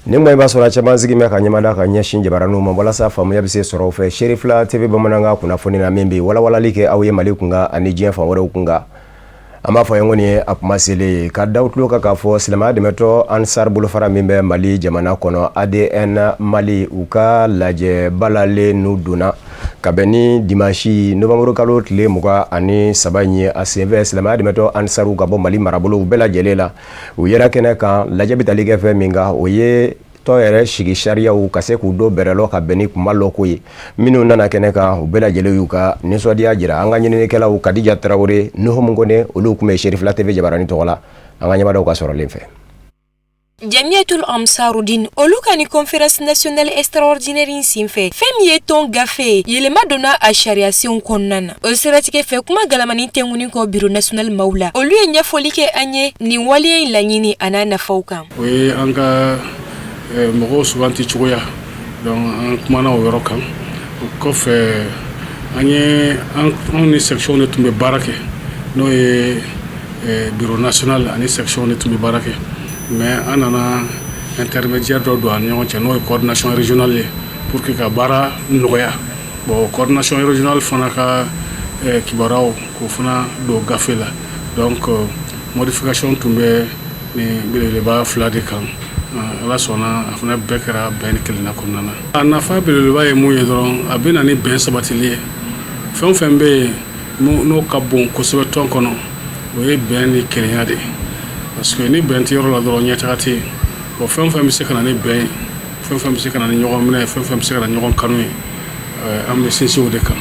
ni mo ba sura chama zigi me ka nyamada ka nyashin jabaranu mo wala sa famu ya bise soro fe Sherifla TV bamananga kuna foni na membe wala like awye malikunga ani jien fa wora kunga ama fo yengoni apmasele ka dawtlo ka fo silama de meto ansar bulu fara membe mali jamana kono ADN mali uka laje balale nuduna kabeni dimanche novembre kalo tle muka ani sabanye ACV silama de meto ansaru ka bo mali marabulu bela jelela u yera kene kan laje bitalige fe minga oye to yere shigi sharia u kase ku do berelo ka beni kumalo koyi minu nana kene kan u bela jele yuka niso dia jira anga nyine kala u Kadija Traoré no homngone olu kume Sherifla TV jabarani tola anga nyama ka soro lemfe Jamiatul Amsaruddin olukani conférence nationale extraordinaire insimfe femiye ton gafe yelema dona a sharia sion konnana o seratike fe kuma galamani tenguni ko bureau national maula oluye nyafoli ke anye ni waliye lanyini anana fauka we anga mogo subanti chuya donc kuma na woro kan ko fe anye on ni section ne tumbe barake no e bureau national ani section ne tumbe barake mais anana intermédiaire do douane ñoo ci noy coordination régionale pour que ka bara noya bon coordination régionale fana ka kibaraw ko fana do gafela donc modification tumbe ni bele ba flade kan ala sona afana bekra ben kelina konana anafa bele ba e muye doron abena ni ben sabatilie fembe no kabon ko sebe ton kono o e ben ni kelina de parce que ni ben tiro la doro nyatati bo fem se kana ni ben fem se kana ni nyogo mena fem se kana nyogo kanu am le sisi o de kan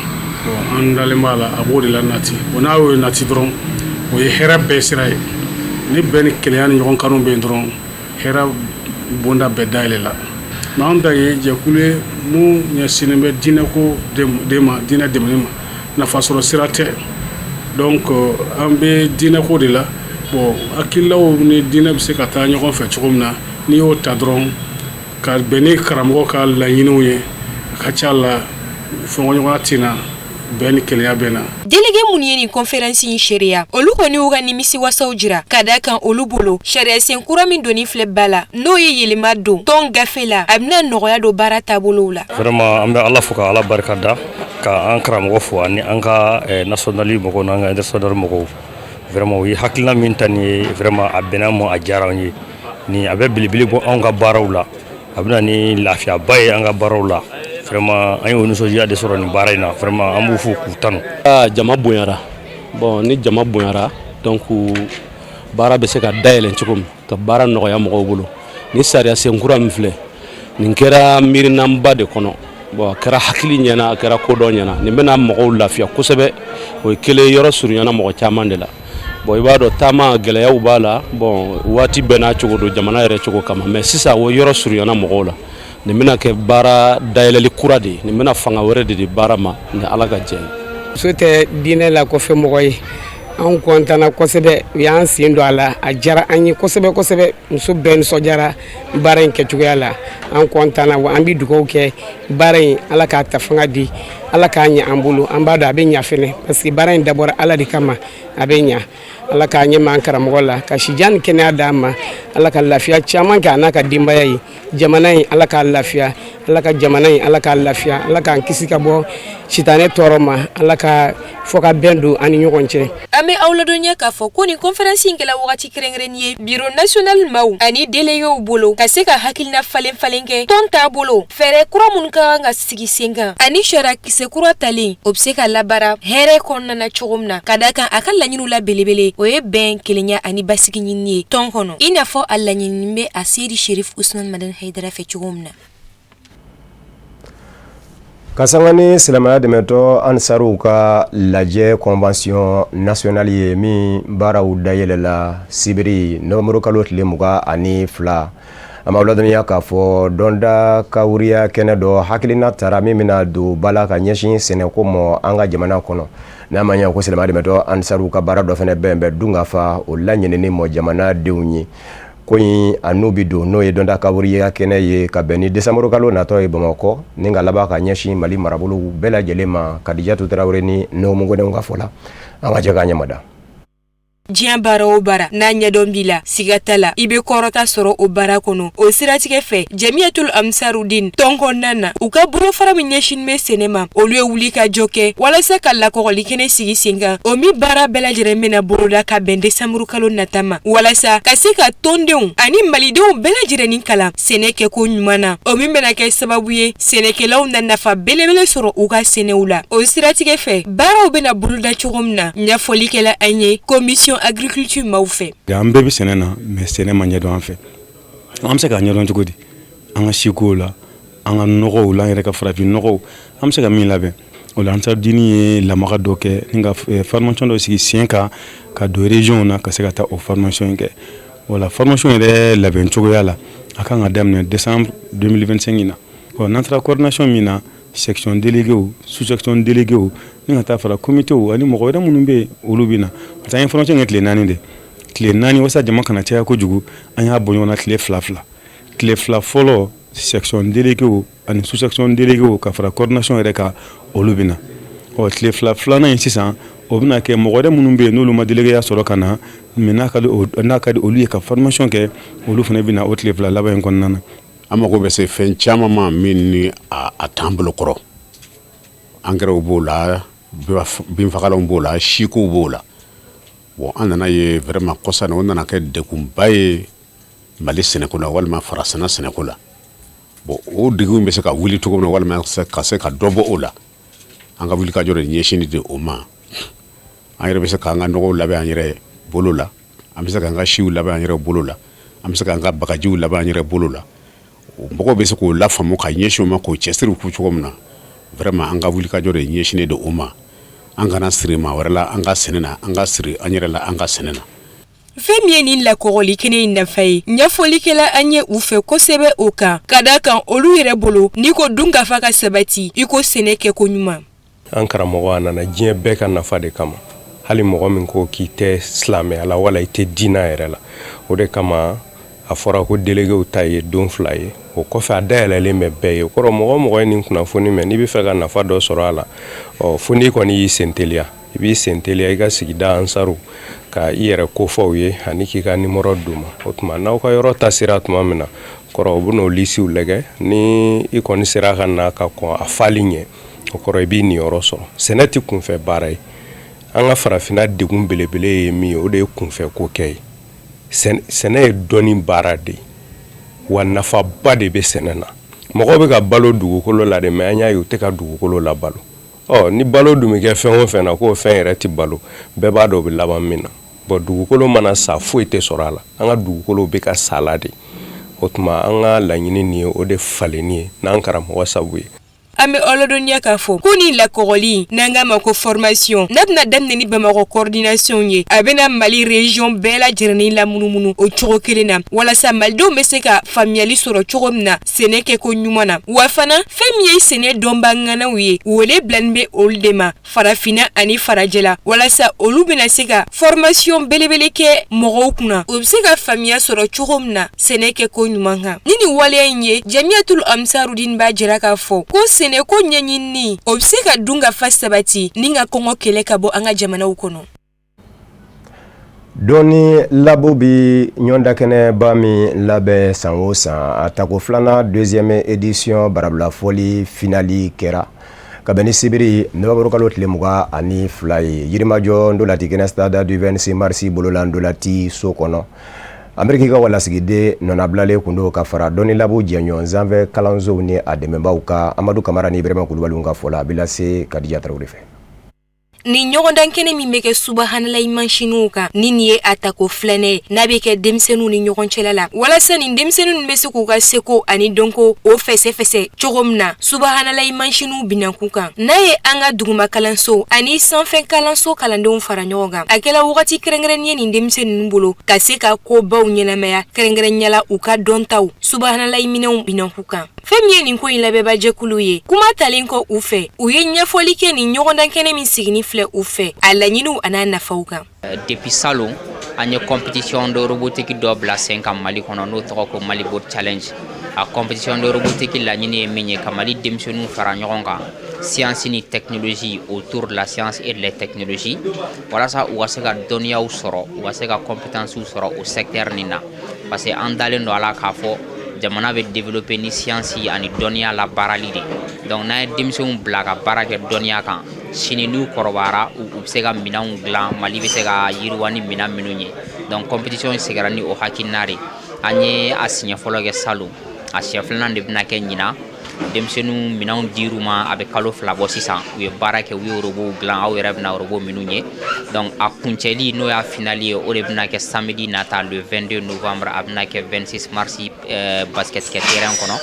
bo andale mala abodi la nati bona o nati dron o ye hera be siray ni ben kelyan nyogo kanu be dron hera bonda be daile la na onda ye je kule mu nya sinembe dina ko dema dina demanima na fasoro sirate donc ambe dina ko de la bon akilaw ni dina bi se ka taa ɲɔgɔn fɛ cogo min na ni y'o ta dɔrɔn ka bɛn ni karamɔgɔ ka laɲiniw ye ka ca la fɔɲɔgɔnya tɛna bɛn ni kelenya bɛn na délégué mun ye ni conférence in sharia olu kɔni u ka nimisi wasaw jira ka da kan olu bolo sharia sen kura min doni filɛ bala n'o ye yelema don tɔn gafe la a bɛna nɔgɔya don baara taabolow la vraiment an bɛ ala fo ka ala barika da ka an karamɔgɔ fo ani an ka national mɔgɔw n'an ka international mɔgɔw vraiment yi hakilina min tani vraiment abena mo ajara ni abe bilibili bo an ga baraw la abena ni lafiya baye an ga baraw la vraiment an yi so jiya de soro ni barayna vraiment an bu fu ku tanu jama bonyara bon ni jama bonyara donc bara be se ka dayelen cikum ka bara no ya mo bolo ni sariya sen kura mi fle ni kera mirinamba de kono bon kera hakili nyana kera kodo nyana ni bena mo lafiya kusebe o kele yoro suryana mo chaman de la bon ibado tama geleyaw bala bon wati bena cogo do jamana yere cogo kama mais sisa wo yoro suryana mogo la ni mina ke bara dayeleli kurade ni mina fanga wore de bara ma ni alaga jen sote dine la ko fe mogo yi an kontana kosebe yan sindo ala a jara anyi kosebe muso ben so jara bara en ke cogo la an kontana wa ambi duko ke bara ala ka ta fanga di ala ka nya ambulu ambado abenya fene parce que bara en d'abord ala di kama abenya ala ka nya man karamɔgɔ la ka sijan kɛnɛya d'a ma ala ka lafiya caman kɛ n'a ka denbaya ye jamana in ala ka lafiya ala ka jamana in ala ka lafiya ala k'an kisi ka bɔ sitanɛ tɔɔrɔ ma ala ka fɔ ka bɛn don ani ɲɔgɔn cɛ an bɛ aw ladɔnya k'a fɔ ko nin conférence in kɛla wagati kɛrɛnkɛrɛnni ye bureau national maw ani déléguéw bolo ka se ka hakilina falen kɛ tɔn t'a bolo fɛɛrɛ kura minnu ka kan ka sigi sen kan ani sariya kisɛ kura talen o bɛ se ka labara hɛrɛ kɔnɔna cogo min na ka da kan a ka laɲiniw la belebele o ye bɛn kelenya ani basigi ɲini ye tɔn kɔnɔ i n'a fɔ a laɲini bɛ a seydi Sherif Usman Madan Haidara fɛ cogo min na kasangani silamaya demeto ansaru ka laje convention nationale ye min baaraw dayelela sibiri novembre kalo tile muga ani fila amawladaniya ka fɔ donda kawuriya kɛnɛ dɔ hakilina tara min bɛna don bala ka ɲɛsin sɛnɛko mɔ an ka jamana kɔnɔ n'a ma ɲɛ ko silamaya demeto ansaru ka baara dɔ fɛnɛ bɛn dunga fa o laɲinini mɔ jamana denw ye ko in a n'u bi don n'o ye donda kawuriya kɛnɛ ye ka bɛn ni décembre kalo natɔ ye Bamakɔ ni ka laban ka ɲɛsin Mali marabolo bɛɛ lajɛlen ma Kadija Traoré ni Nuhu Mungone ka fɔ la an ka jɛ k'a ɲɛmada diɲɛ baara o baara n'a ɲɛdɔn b'i la siga t'a la i be kɔrɔta sɔrɔ o baara kɔnɔ o siratigɛ fɛ Jamiatul Amsarudin tɔn kɔnɔna na u ka bolofara min ɲɛsin bɛ sɛnɛ ma olu ye wuli ka jɔ kɛ walasa ka lakɔgɔli kɛnɛ sigi sen kan o min baara bɛɛ lajɛlen bɛna boloda ka bɛn desanburu kalo nata ma walasa ka se ka tɔndenw ani malidenw bɛɛ lajɛlen kalan sɛnɛ kɛko ɲuman na o min bɛna kɛ sababu ye sɛnɛkɛlaw na nafa belebele sɔrɔ u ka sɛnɛw la o siratigɛ fɛ baaraw bɛna boloda cogo min na ɲɛfɔlikɛla an ye commission agriculture maaw fɛ an bɛɛ bɛ sɛnɛ na mais sɛnɛ ma ɲɛdɔn an fɛ an bɛ se ka ɲɛdɔn cogo di an ka sikow la an ka nɔgɔw la an yɛrɛ ka farafin nɔgɔw an bɛ se ka min labɛn o la Ansarudini ye lamaga dɔ kɛ ni ka formation dɔ sigi sen kan ka don région na ka se ka taa o formation kɛ wala formation yɛrɛ labɛn cogoya la a kan ka daminɛ décembre 2025 na n'an taara coordination min na section délégués sous-section délégués ni ka taa fara comitéw ani mɔgɔ wɛrɛ minnu bɛ olu bɛ na parce que an ye formation kɛ tile 4 de tile 4 wasa jama kana caya kojugu an y'a bɔ ɲɔgɔn na tile 2 tile 2 fɔlɔ section délégués ani sous-section délégués ka fara coordination yɛrɛ kan olu bɛ na tile 2 filanan in sisan o bɛna kɛ mɔgɔ wɛrɛ minnu bɛ yen n'olu ma délégué ya sɔrɔ ka na mais n'a ka di olu ye ka formation kɛ olu fana bɛ na o tile 2 laban in kɔnɔna na. An mago bɛ se fɛn caman ma min ni a t'an bolo kɔrɔ engrais b'o la binfagalanw b'o la sikow b'o la bon an nana ye vraiment kɔsa na o nana kɛ degunba ye Mali sɛnɛko la walima farasɛnɛ sɛnɛko la bon o degun bɛ se ka wuli cogo min na walima ka se ka dɔ bɔ o la an ka wuli ka jɔ de ɲɛsin de o ma an yɛrɛ bɛ se k'an ka nɔgɔw labɛn an yɛrɛ bolo la an bɛ se k'an ka siw labɛn an yɛrɛ bolo la an bɛ se k'an ka bagajiw labɛn an yɛrɛ bolo la mɔgɔw bɛ se k'o lafaamu ka ɲɛsin o ma k'o cɛsiri k'u cogo min na vraiment an ka wuli ka jɔ de ɲɛsinnen don o ma an kana siri maa wɛrɛ la an ka sɛnɛ na an ka siri an yɛrɛ la an ka sɛnɛ na. fɛn min ye nin lakɔgɔli kɛnɛ in nafa ye ɲɛfɔlikɛla an ye u fɛ kosɛbɛ o kan ka da kan olu yɛrɛ bolo n'i ko dunkafa ka sabati i ko sɛnɛ kɛko ɲuman. an karamɔgɔ a nana diɲɛ bɛɛ ka nafa de kama hali mɔgɔ min ko k'i tɛ silamɛya la wala i tɛ diinɛ yɛrɛ la o de kama a fɔra ko déléguéw ta ye don 2 ye o kɔfɛ a dayɛlɛlen bɛ bɛɛ ye kɔrɔ mɔgɔ ye nin kunnafoni mɛn n'i bɛ fɛ ka nafa dɔ sɔrɔ a la fo n'i kɔni y'i senteliya i b'i senteliya i ka sigida ansaru ka i yɛrɛ kofɔw ye ani k'i ka numéro d'u ma o tuma n'aw ka yɔrɔ ta sera tuma min na kɔrɔ u bɛn'o lisiw lajɛ ni i kɔni sera ka na ka kɔn a fali ɲɛ o kɔrɔ i b'i niyɔrɔ sɔrɔ sɛnɛ tɛ kunfɛ baara ye an ka farafinna degun belebele ye min ye o de ye kunfɛ ko kɛ ye sɛnɛ ye dɔnni baara de ye wa nafaba de bɛ sɛnɛ na mɔgɔw bɛ ka balo dugukolo la de mais an y'a ye u tɛ ka dugukolo la balo ni balo dun bɛ kɛ fɛn o fɛn na k'o fɛn yɛrɛ tɛ balo bɛɛ b'a dɔn o bɛ laban min na bon dugukolo mana sa foyi tɛ sɔrɔ a la an ka dugukolo bɛ ka sa la de o tuma an ka laɲini nin ye o de falenni ye n'an karamɔgɔ sabu ye. An bɛ ɔlɔdɔniya k'a fɔ ko ni lakɔgɔli n'an k'a ma ko formation n'a bɛna daminɛ ni Bamakɔ coordination ye a bɛna Mali région bɛɛ lajɛlen lamunumunu o cogo kelen na walasa malidenw bɛ se ka faamuyali sɔrɔ cogo min na sɛnɛ kɛko ɲuman na wa fana fɛn min ye sɛnɛ dɔnba ŋanaw ye wele bilalen bɛ olu de ma farafinna ani farajɛla walasa olu bɛna se ka formation belebele kɛ mɔgɔw kunna o bɛ se ka faamuya sɔrɔ cogo min na sɛnɛ kɛko ɲuman kan ni nin waleya in ye Jamiatul Amsarudin b'a jira k'a fɔ ko sɛnɛ ko ɲɛɲini o bɛ se ka dunkafa sabati ni ka kɔngɔ kɛlɛ ka bɔ an ka jamanaw kɔnɔ. Dɔnni labo bi ɲɔgɔnda kɛnɛba min labɛn san o san a tako filanan deuxième édition barabula fɔli finali kɛra ka bɛn ni sibiri nɔfɛburu kalo tile 22 ye yirimajɔ ndolati kɛnɛ stade du 26 mars bolola ndolati so kɔnɔ Ameriki ka walasigiden nɔnabilalen kun do ka fara dɔnni labo jɛɲɔgɔn zanfɛ kalansow ni a dɛmɛbaaw ka Amadu Kamara ni Ibrahima Kulubaliw ka fɔ la a bɛ lase Kadija Tarawele fɛ. Ni ɲɔgɔndan kɛnɛ min bɛ kɛ subahanallahi mansinuw kan ni nin ye a tako filɛnɛ n'a bɛ kɛ denmisɛnninw ni ɲɔgɔn cɛla la walasa nin denmisɛnninw bɛ se k'u ka seko ani dɔnko o fɛsɛfɛsɛ cogo min na subahanallahi mansinuw binankun kan n'a ye an ka duguma kalanso ani sanfɛ kalanso kalandenw fara ɲɔgɔn kan a kɛla wagati kɛrɛnkɛrɛnnen nin denmisɛnninw bolo ka se ka kobaw ɲɛnamaya kɛrɛnkɛrɛnyala u ka dɔntaw subahanallahi minɛnw binankun kan fɛn min ye nin ko in labɛnba jɛkulu ye kuma talen kɔ u fɛ u ye ɲɛfɔli kɛ nin ɲɔgɔndan kɛnɛ min sigini filɛ u fɛ a laɲiniw a n'a nafaw kan. Depuis salon an ye compétition de robotique dɔ bila sen kan Mali kɔnɔ n'o tɔgɔ ko Mali Boat Challenge a compétition de robotique laɲini ye min ye ka Mali denmisɛnninw fara ɲɔgɔn kan science ni technologie autour de la science et de la technologie walasa u ka se ka dɔnniyaw sɔrɔ u ka se ka compétences sɔrɔ o secteur nin na parce que an dalen do ala k'a fɔ jamana bɛ développer ni science ani dɔnniya la baarali de donc n'a ye denmisɛnw bila ka baara kɛ dɔnniya kan sini n'u kɔrɔbayara u bɛ se ka minɛnw dilan Mali bɛ se ka yiriwa ni minɛn minnu ye donc compétition sigira ni o hakilina de an ye a siɲɛ fɔlɔ kɛ salon a siɲɛ filanan de bɛna kɛ ɲina denmisɛnninw minɛnw dir'u ma a bɛ kalo 2 bɔ sisan u ye baara kɛ u ye robot dilan aw yɛrɛ bɛna robot minnu ye donc a kuncɛli n'o y'a finali ye o de bɛna kɛ samedi nata le 22 novembre a bɛna kɛ 26 mars basket kɛ terrain kɔnɔ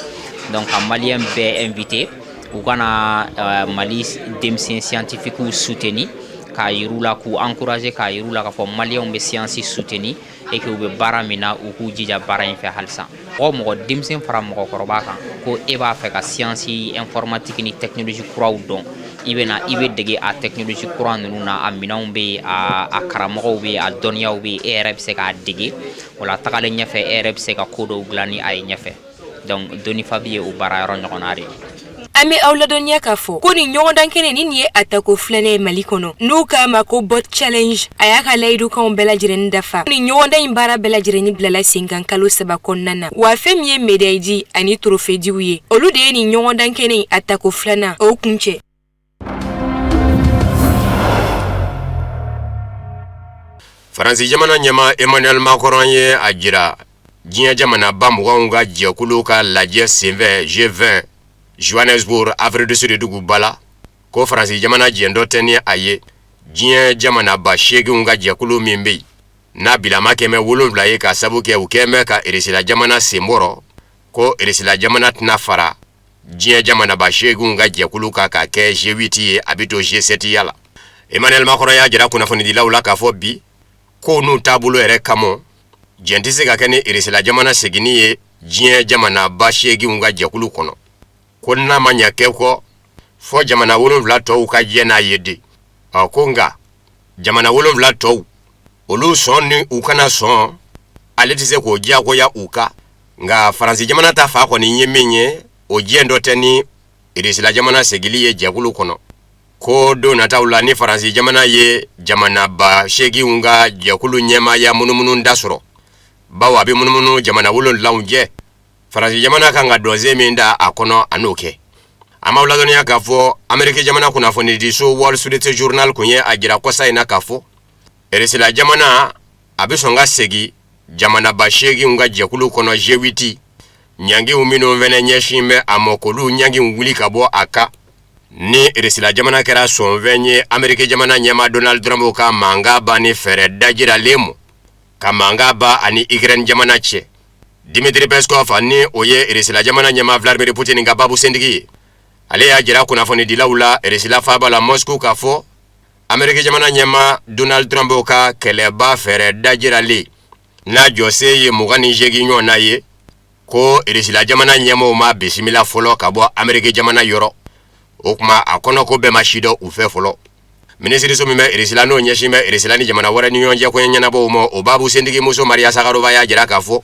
donc ka maliyɛn bɛɛ invité u kana Mali denmisɛn scientifique soutenir k'a yir'u la k'u encourager k'a yir'u la k'a fɔ maliyɛnw bɛ science soutenir et que u bɛ baara min na u k'u jija baara in fɛ halisa mɔgɔ denmisɛn fara mɔgɔkɔrɔba kan ko e b'a fɛ ka science informatique ni technologie kuraw dɔn i bɛ dege a technologie kura ninnu na a minɛnw bɛ yen a karamɔgɔw bɛ yen a dɔnniyaw bɛ yen e yɛrɛ bɛ se k'a dege o la tagalen ɲɛfɛ e yɛrɛ bɛ se ka ko dɔw dilan ni a ye ɲɛfɛ donc dɔnnifabi ye o baara yɔrɔ ɲɔgɔnna de ye. An bɛ aw ladɔnniya k'a fɔ ko nin ɲɔgɔndan kɛnɛ nin ye atako filanan ye Mali kɔnɔ n'u k'a ma ko bot challenge a y'a ka layidukanw bɛɛ lajɛlen dafa nin ɲɔgɔndan in baara bɛɛ lajɛlen bilala sen kan kalo 3 kɔnɔna na wa fɛn min ye médaille di ani trophée diw ye olu de ye nin ɲɔgɔndan kɛnɛ in atako filanan o kuncɛ. Faransi jamana ɲɛma Emmanuel Macron ye a jira diɲɛ jamana ba muganw ka jɛkulu ka lajɛ senfɛ G20 Johannesburg Afrique du Sud dugu bala ko Faransi jamana jɛndɔ tɛ ni a ye diɲɛ jamana ba 8 ka jɛkulu min bɛ yen n'a bilama 7 ye ka sabu kɛ u kɛmɛ ka Eresila jamana senbɔrɔ ko Eresila jamana tɛna fara diɲɛ jamana ba 8 ka jɛkulu ka kɛ G8 ye a bɛ to G7 ya la. Emmanuel Macron y'a jira kunnafonidilaw la k'a fɔ bi ko n'u taabolo yɛrɛ kama jɛn tɛ se ka kɛ ni Eresila jamana seginni ye diɲɛ jamana ba 8 ka jɛkulu kɔnɔ. Ko n'a ma ɲɛ kɛ kɔ fɔ jamana 7 tɔw ka jɛ n'a ye de ko nka jamana 7 tɔw olu sɔn ni u kana sɔn ale tɛ se k'o diyagoya u ka nka Faransi jamana ta fa kɔni ye min ye o jɛ dɔ tɛ ni Eresila jamana segili ye jɛkulu kɔnɔ ko don nataw la ni Faransi jamana ye jamana ba 8 ka jɛkulu ɲɛmaaya munumunu da sɔrɔ bawo a bɛ munumunu jamana 7 jɛ Faransi jamana kan ka dɔnze min da a kɔnɔ a n'o kɛ. An b'aw ladɔnniya k'a fɔ Amérique jamana kunnafonidiso Wall Street Journal kun ye a jira kɔsa in na k'a fɔ Eresila jamana a bɛ sɔn ka segin jamana ba 8 ka jɛkulu kɔnɔ G8 ɲangiw minnu fɛnɛ ɲɛsin bɛ a mɔ k'olu ɲangiw wuli ka bɔ a kan ni Eresila jamana kɛra sɔnfɛn ye Amérique jamana ɲɛma Donald Trump ka mankan ba ni fɛɛrɛ dajiralen mo ka mankan ba ani Ukraine jamana cɛ. Dimitri Peskov ani o ye Eresila jamana ɲɛma Vladimir Putin ka babu sentigi ye. Ale y'a jira kunnafonidilaw la Eresila faaba la Moscou k'a fɔ Amérique jamana ɲɛma Donald Trump ka kɛlɛba fɛɛrɛ dajiralen n'a jɔse ye 28 ɲɔgɔn na ye ko Eresila jamana ɲɛmaw ma bisimila fɔlɔ ka bɔ Amérique jamana yɔrɔ o kuma a kɔnɔ ko bɛɛ ma si dɔ u fɛ fɔlɔ. Minisiriso min bɛ Eresila n'o ɲɛsin bɛ Eresila ni jamana wɛrɛ ni ɲɔgɔn cɛ koɲɛ ɲɛnabɔw ma o babu sentigi muso Maria Zakharova y'a jira k'a fɔ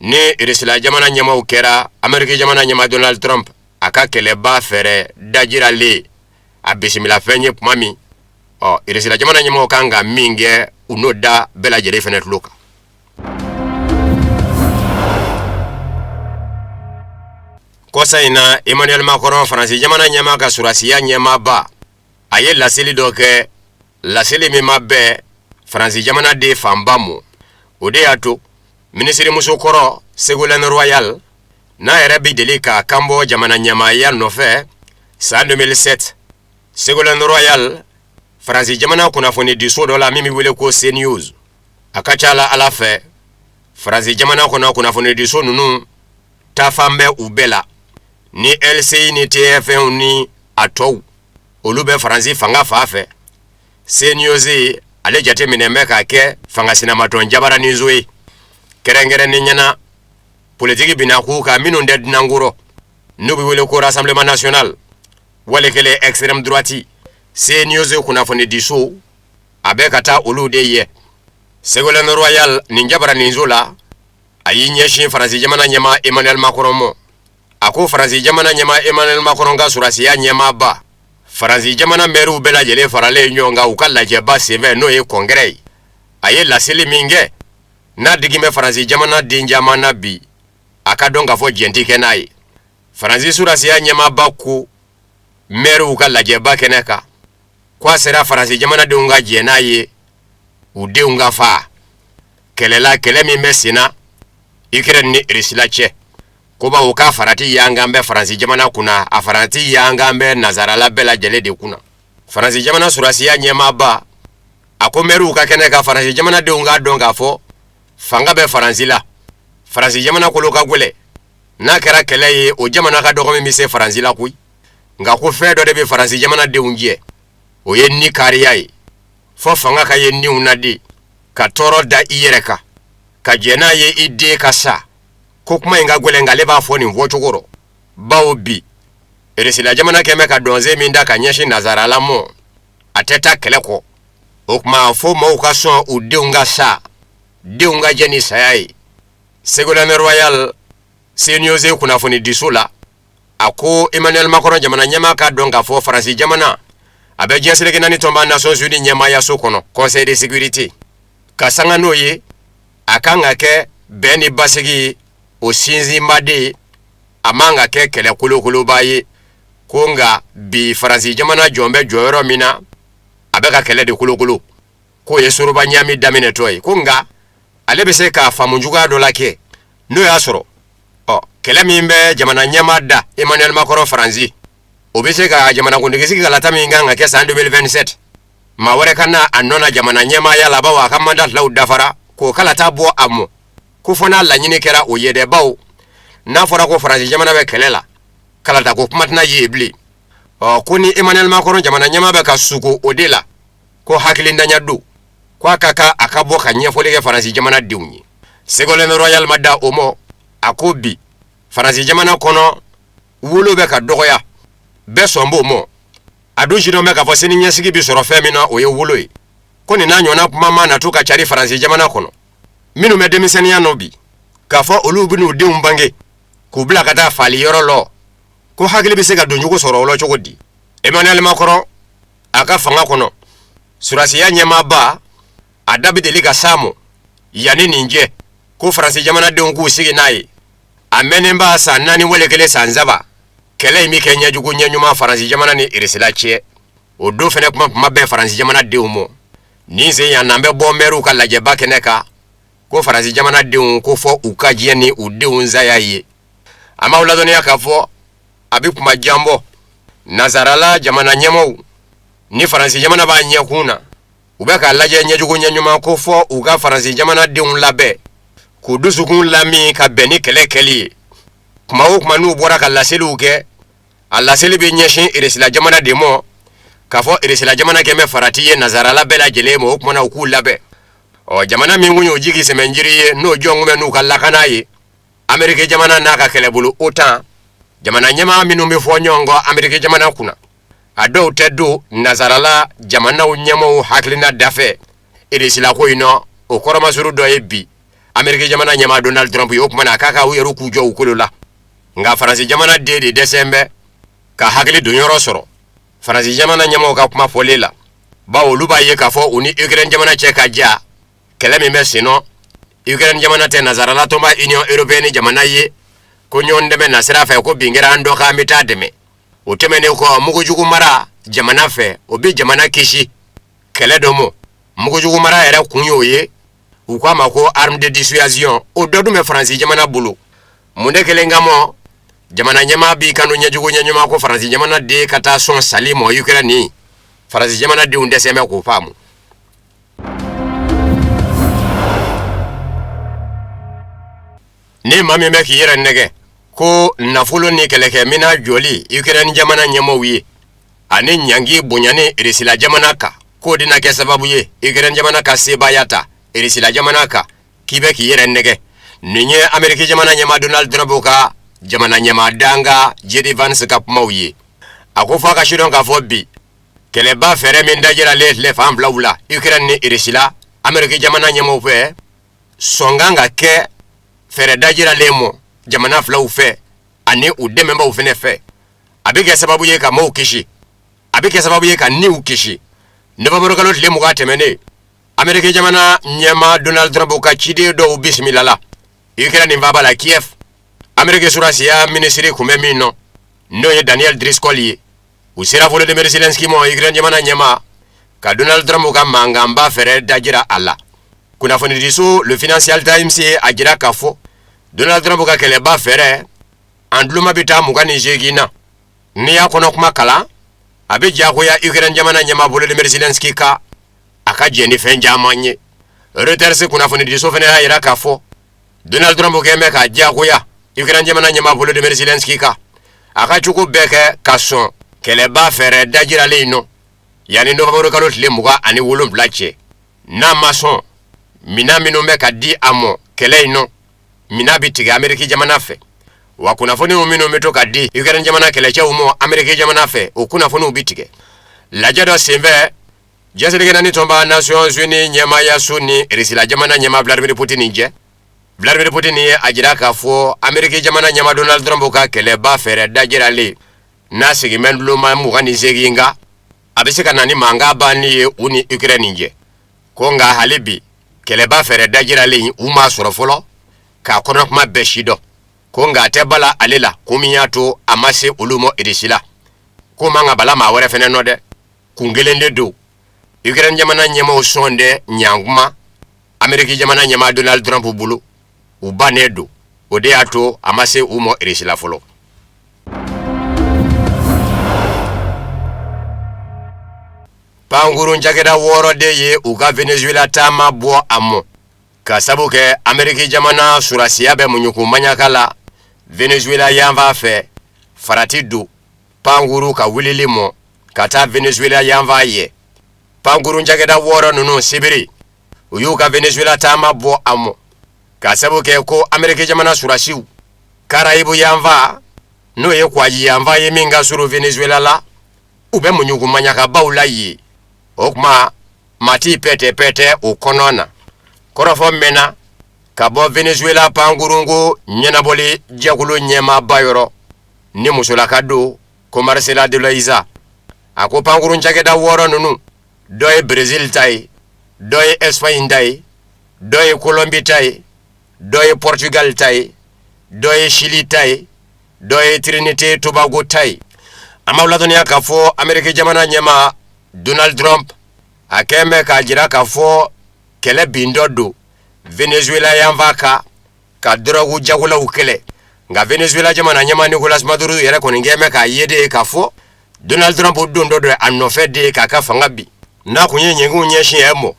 ni Eresila jamana ɲɛmaw kɛra Amérique jamana ɲɛma Donald Trump a ka kɛlɛba fɛɛrɛ dajiralen a bisimila fɛn ye kuma min Eresila jamana ɲɛmaw kan ka min kɛ u n'o da bɛɛ lajɛlen fɛnɛ tulo kan. Kɔsa in na Emmanuel Macron Faransi jamana ɲɛma ka surasiya ɲɛmaba a ye laseli dɔ kɛ laseli min ma bɛɛ Faransi jamana de fanba mo o de y'a to Ministre muso kɔrɔ Ségolène Royal n'a yɛrɛ bi deli ka kanbɔ jamana ɲɛmaaya nɔfɛ san 2007 Ségolène Royal Faransi jamana kunnafonidiso dɔ la min bɛ wele ko CNews a ka ca la Ala fɛ Faransi jamana kɔnɔ kunnafonidiso ninnu taafan bɛ u bɛɛ la ni LCI ni TF1 ni a tɔw olu bɛ Faransi fanga fa fɛ CNews ale jateminɛ bɛ ka kɛ fanga sinamatɔn jabaraninso ye kɛrɛnkɛrɛnnen ɲɛna politiki bina k'u ka minnu tɛ dunankɔrɔ n'u bɛ wele ko Rassemblement National wale kelen extrême droite CNews kunnafonidiso a bɛ ka taa olu de ye. Ségolène Royal nin jabaraninso la a y'i ɲɛsin Faransi jamana ɲɛma Emmanuel Macron ma a ko Faransi jamana ɲɛma Emmanuel Macron ka surasiya ɲɛmaaba Faransi jamana meru bela jele farale nyonga u ka lajɛba senfɛ n'o ye congrès ye. A ye laseli min kɛ n'a digi bɛ Faransi jamana den caman na bi a ka dɔn k'a fɔ jɛn tɛ kɛ n'a ye. Faransi surasiya ɲɛmaaba ko meru ka lajɛba kɛnɛ kan k'a sera Faransi jamanadenw ka jɛn n'a ye u denw ka fa. Kɛlɛla kɛlɛ min bɛ sen na Ukraine ni Russie la cɛ. Ko bawo ka farati yangan bɛ Faransi jamana kunna a farati yangan bɛ nazarala bɛɛ lajɛlen de kunna. Faransi jamana surasiya ɲɛmaaba a ko meru ka kɛnɛ ka Faransi jamanadenw ka dɔn k'a fɔ fanga bɛ Faransi la. Faransi jamana kolo ka gwɛlɛ n'a kɛra kɛlɛ ye o jamana ka dɔgɔ min bɛ se Faransi la koyi. Nka ko fɛn dɔ de bɛ Faransi jamanadenw jɛ o ye ni kariya ye fɔ fanga ka ye niw nadi ka tɔɔrɔ da i yɛrɛ kan ka jɛn n'a ye i den ka sa. Ko kuma in ka gwɛlɛ nka ale b'a fɔ nin fɔcogo rɔ. Bawo bi Russie jamana kɛmɛ ka dɔnze min da ka ɲɛsin nazarala mɔ a tɛ taa kɛlɛ kɔ. O kuma fo maaw ka sɔn u denw ka sa denw ka jɛ ni saya ye. Ségolène Royal CNews kunnafoni diso la a ko Emmanuel Macron jamana ɲɛmaa ka dɔn k'a fɔ Faransi jamana a bɛ diɲɛ seleke naani tɔnba Nations Unies ɲɛmaayaso kɔnɔ Conseil de sécurité ka sanga n'o ye a kan ka kɛ bɛn ni basigi ye o sinzinba de ye a man ka kɛ kɛlɛ kolokoloba ye ko nka bi Faransi jamana jɔn bɛ jɔyɔrɔ min na a bɛ ka kɛlɛ de kolokolo k'o ye soroba ɲami daminɛtɔ ye ko nka ale bɛ se k'a faamu cogoya dɔ la kɛ n'o y'a sɔrɔ kɛlɛ min bɛ jamana ɲɛmaa da Emmanuel Macron Faransi o bɛ se ka jamanakuntigi sigi kalata min kan ka kɛ san 2027 maa wɛrɛ ka na a nɔ na jamana ɲɛmaaya la bawo a ka mandat law dafara k'o kalata bɔ a mɔ ko fɔ n'a laɲini kɛra o ye dɛ bawo n'a fɔra ko Faransi jamana bɛ kɛlɛ la kalata ko kuma tɛna ye bilen. Ko ni Emmanuel Macron jamana ɲɛmaa bɛ ka sugo o de la ko hakilintanya don ko a ka kan a ka bɔ ka ɲɛfɔli kɛ Faransi jamanadenw ye. Ségolène Royal ma da o mɔ a ko bi Faransi jamana kɔnɔ wolo bɛ ka dɔgɔya bɛɛ sɔn b'o mɔ a dun sidɔn bɛ k'a fɔ sini ɲɛsigi bi sɔrɔ fɛn min na o ye wolo ye ko nin n'a ɲɔgɔnna kuma ma natu ka cari Faransi jamana kɔnɔ minnu bɛ denmisɛnniya nɔ bi k'a fɔ olu bɛ n'u denw bange k'u bila ka taa faali yɔrɔ lɔ ko hakili bɛ se ka doncogo sɔrɔ o la cogo di. Emmanuel Macron a ka fanga kɔnɔ surasiya ɲɛmaaba a da bɛ deli ka s'a mɔ yanni nin cɛ ko Faransi jamanadenw k'u sigi n'a ye a mɛnnen b'a san 4 wale 1 san 3 kɛlɛ in bɛ kɛ ɲɛjugu ɲɛɲuman Faransi jamana ni Russie la cɛ o don fɛnɛ kuma bɛɛ Faransi jamanadenw mɔ nin sen yan n'an bɛ bɔ mɛruw ka lajɛba kɛnɛ kan ko Faransi jamanadenw ko fɔ u ka diɲɛ ni u denw zaya ye a m'aw ladɔnniya k'a fɔ a bɛ kuma jan bɔ nazarala jamana ɲɛmaaw ni Faransi jamana b'a ɲɛkun na u bɛ k'a lajɛ ɲɛjugu ɲɛɲuman ko fɔ u ka Faransi jamanadenw labɛn k'u dusukun lami ka bɛn ni kɛlɛ kɛli ye kuma o kuma n'u bɔra ka laseliw kɛ a laseli bɛ ɲɛsin Russie jamana de mɔ k'a fɔ Russie jamana kɛmɛ farati ye nazarala bɛɛ lajɛlen mɔ o kumana u k'u labɛn. Jamana min kun y'o jigi sɛmɛnjiri ye n'o jɔn kun bɛ n'u ka lakana ye Amérique jamana n'a ka kɛlɛbolo OTAN jamana ɲɛmaa minnu bɛ fɔ ɲɔgɔn kɔ Amérique jamana kunna a dɔw tɛ don nazarala jamanaw ɲɛmaaw hakilina dafɛ Russie ko in nɔ o kɔrɔmasuru dɔ ye bi Amérique jamana ɲɛmaa Donald Trump ye o kumana a k'a ka u yɛrɛ k'u jɔ u kolo la nka Faransi jamana den de dɛsɛn bɛ ka hakili don yɔrɔ sɔrɔ Faransi jamana ɲɛmaaw ka kuma fɔlen la bawo olu b'a ye k'a fɔ u ni Ukraine jamana cɛ ka ja kɛlɛ min bɛ sen nɔ Ukraine jamana tɛ nazarala tɔnba Union Européenne jamana ye ko ɲɔgɔn dɛmɛ na sira fɛ ko bin kɛra an dɔ k'an bɛ taa dɛmɛ o tɛmɛnen kɔ mugujugu mara jamana fɛ o bɛ jamana kisi kɛlɛ dɔ mɔ mugujugu mara yɛrɛ kun y'o ye u k'a ma ko arme de dissuasion o dɔ dun bɛ Faransi jamana bolo mun de kelen kama jamana ɲɛmaa b'i kanu ɲɛjugu ɲɛɲuman ko Faransi jamana de ka taa sɔn sali mɔ Ukraine Faransi jamana denw dɛsɛ bɛ k'o faamu. Ni maa min bɛ k'i yɛrɛ nɛgɛ ko nafolo ni kɛlɛkɛ mina joli Ukraine jamana ɲɛmaaw ye ani ɲangi bonyani Russie jamana kan k'o dina kɛ sababu ye Ukraine jamana ka sebaaya ta Russie jamana kan k'i bɛ k'i yɛrɛ nɛgɛ nin ye Amérique jamana ɲɛmaa Donald Trump ka jamana ɲɛmaa danga JD Vance ka kumaw ye a ko f'a ka sidɔn k'a fɔ bi kɛlɛba fɛrɛ min dajiralen filɛ fan filaw la Ukraine ni Russie la Amérique jamana ɲɛmaaw fɛ sɔn kan ka kɛ fɛrɛ dajiralen mɔ jamana filaw fɛ ani u dɛmɛbaaw fɛnɛ fɛ a bɛ kɛ sababu ye ka maaw kisi a abike sababu ye ka niw kishi November kalo tile muga temene Amerika jamana nyama Donald Trump ka chide do bismillah Ukraine mbaba la Kiev Amerika surasiya ministry kumemino no ye Daniel Driscoll usira Volodymyr Zelensky mo Ukraine jamana nyama ka Donald Trump ka mangamba fere dajira alla kuna foni diso le Financial Times ajira kafo Donald Trump ka kele ba fere andluma bita mugani jegina ni ya kono kuma kala abe jago ya Ukraine jamana nyama Volodymyr Zelensky ka aka jeni fenja manye Reuters kuna foni diso fene ajira kafo Donald Trump ke me ka jago ya Ukraine jamana nyama Volodymyr Zelensky ka aka chuku beke kason kele ba fere dajira leino yani November kalo tile muga ani wolum blache na mason mina mino meka di amo kele ino mina bitiga Amerika jamana fe wakuna foni umino metoka di Ukraine jamana kele cha umo Amerika jamana fe ukuna foni ubitige lajado sembe jeselege nani tomba Nations Unies nyama ya suni risila jamana nyama Vladimir Putin nje Vladimir Putin ye ajira kafo Amerika jamana nyama Donald Trump ka kele ba fere dajira le na sigimen luma mugani zeginga abisika nani manga bani ye uni Ukraine nje konga halibi kele ba fere dajira le uma sorofolo ka kono kuma beshido konga tebala alela kumiyato amase ulumo edisila kumanga bala ma wore fene node kungelende do Ukraine jamana nyema usonde nyanguma Amerika jamana nyema Donald Trump bulu ubanedo ode ato amase umo edisila folo Panguru njageda woro de ye uga Venezuela tama bo amo kasabuke Amerika jamana surasiya be munyuku manyakala Venezuela yamba fe faratidu panguru ka wililimo kata Venezuela yamba ye panguru njageda woro nunu sibiri uyuka Venezuela tama bo amo kasabuke ko Amerika jamana surasiu Karaibu yamba no ye kwa yamba ye minga suru Venezuela la ube munyuku manyaka baula ye okma mati pete ukonona korofo mena kabo Venezuela pangurungu nyenaboli jagulu nyema bayoro ni musula kado ko Marcela de Loiza ako pangurun jageda woro nunu doy Brazil tay doy Espagne tay doy Colombie tay doy Portugal tay doy Chili tay doy Trinité Tobago tay amawladoni akafo Amerika jamana nyema Donald Trump akeme ka jira kafo kele bindodo Venezuela yamvaka ka drogu jagula ukele nga Venezuela jamana nyama Nicolas Maduro yere koningeme ka yede kafo Donald Trump dondodo anofede ka kafangabi na kunyenyengu nyeshi emo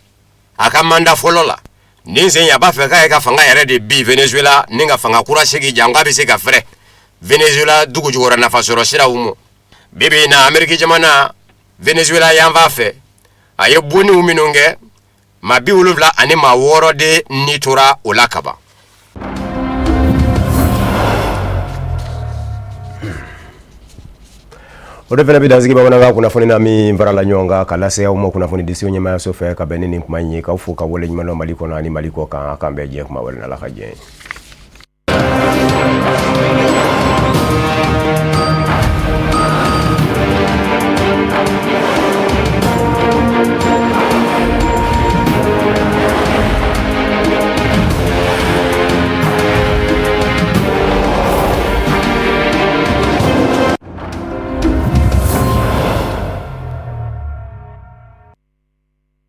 akamanda folola ninze yabafe ka kafanga yere de bi Venezuela ninga fanga kura sigi jangabi se ka fre Venezuela dugu jugora na fasoro sira umo bibi na Amerika jamana Venezuela yamvafe aye boni uminonge mabi uluvla ani ma woro de nitura ulakaba Ode fena bidazigi babana kuna foni na mi mvarala nyonga kalase ya umo kuna foni disio nyema ya sofa ya kabeni ni kumanyi ka ufuka wole nyuma no maliko na ani maliko ka akambe je kuma wole na lakaje